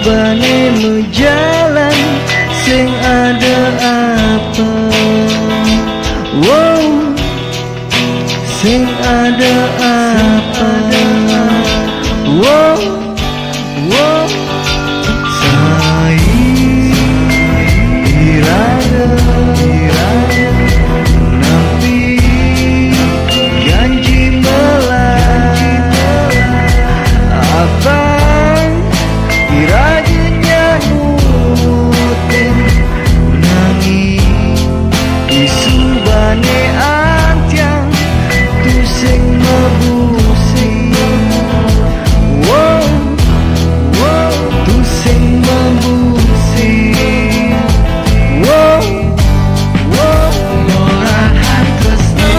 subane menjalan sing ada apa. Wow, sing ada apa. Wow, wow, irada nampi janji melang apa iranya nutin nangi isu bane antiang tu sing mebusi. Wow, wow, tu sing mebusi. Wow, wow, morahan tresno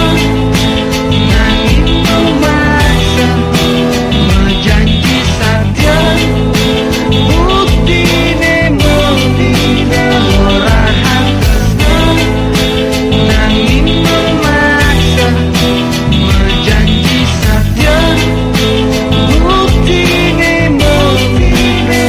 nanging memaksa menjanji satya buktine mendina. Morahan tresno nanging memaksa menjanji satya buktine mendina.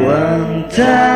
One time